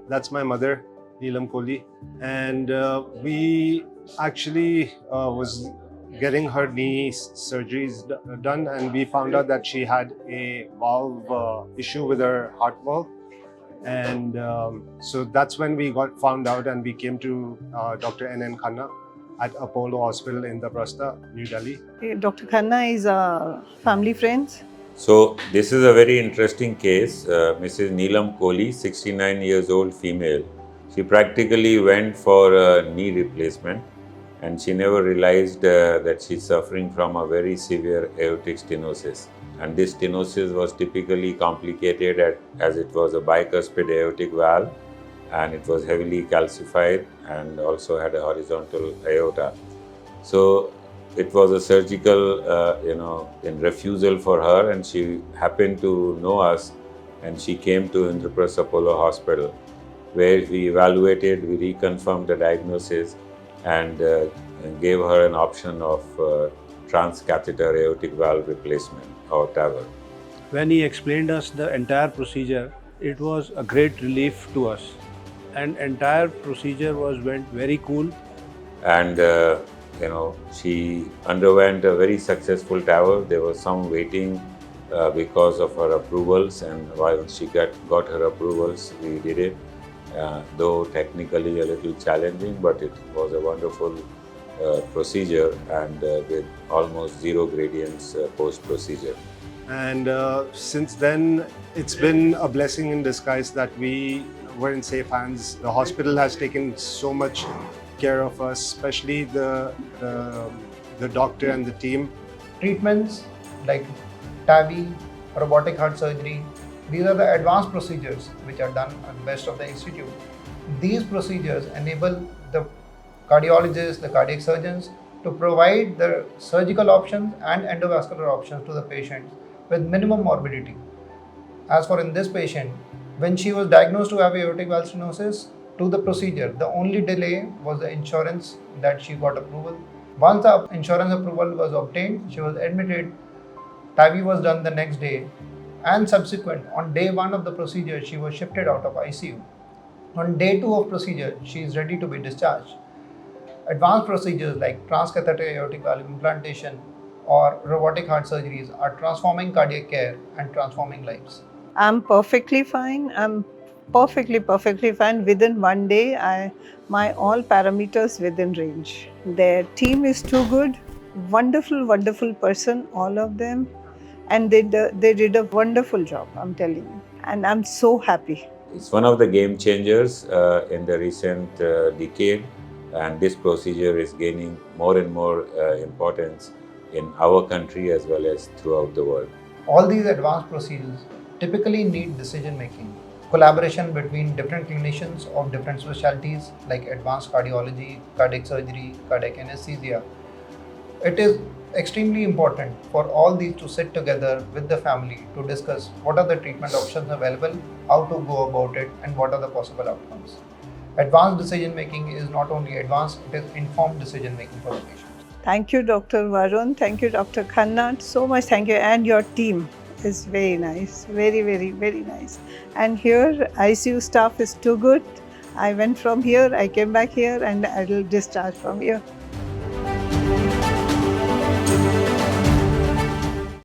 That's my mother, Neelam Kohli. And we actually was getting her knee surgeries done, and we found out that she had a valve issue with her heart valve. And so that's when we found out, and we came to Dr. N. Khanna at Apollo Hospital in Indraprastha, New Delhi. Dr. Khanna is a family friend. So this is a very interesting case. Mrs. Neelam Kohli, 69 years old female. She practically went for a knee replacement, and she never realized that she's suffering from a very severe aortic stenosis. And this stenosis was typically complicated as it was a bicuspid aortic valve, and it was heavily calcified and also had a horizontal aorta. So it was a surgical, refusal for her, and she happened to know us, and she came to Indraprastha Apollo Hospital, where we evaluated, we reconfirmed the diagnosis, and gave her an option of Transcatheter Aortic Valve Replacement, or TAVR. When he explained us the entire procedure, it was a great relief to us, and entire procedure went very cool. And she underwent a very successful TAVR. There was some waiting because of her approvals, and while she got her approvals, we did it. Though technically a little challenging, but it was a wonderful procedure, and with almost zero gradients post-procedure. And since then, it's been a blessing in disguise that we were in safe hands. The hospital has taken so much care of us, especially the doctor and the team. Treatments like TAVI, robotic heart surgery, these are the advanced procedures which are done at the best of the institute. These procedures enable the cardiologists, the cardiac surgeons to provide the surgical options and endovascular options to the patients with minimum morbidity. As for in this patient, when she was diagnosed to have aortic valve stenosis, to the procedure, the only delay was the insurance that she got approval. Once the insurance approval was obtained, she was admitted. TAVI was done the next day, and subsequent, on day 1 of the procedure, she was shifted out of ICU. On day 2 of procedure, she is ready to be discharged. Advanced procedures like transcatheter aortic valve implantation or robotic heart surgeries are transforming cardiac care and transforming lives. I'm perfectly fine. I'm perfectly fine. Within 1 day, my all parameters within range. Their team is too good. Wonderful person, all of them. And they did a wonderful job, I'm telling you. And I'm so happy. It's one of the game changers in the recent decade, and this procedure is gaining more and more importance in our country as well as throughout the world. All these advanced procedures typically need decision making, collaboration between different clinicians of different specialties like advanced cardiology, cardiac surgery, cardiac anesthesia. It is extremely important for all these to sit together with the family to discuss what are the treatment options available, how to go about it, and what are the possible outcomes. Advanced decision making is not only advanced, it is informed decision making for the patient. Thank you, Dr. Varun. Thank you, Dr. Khanna. So much thank you. And your team is very nice. Very nice. And here, ICU staff is too good. I went from here, I came back here, and I will discharge from here.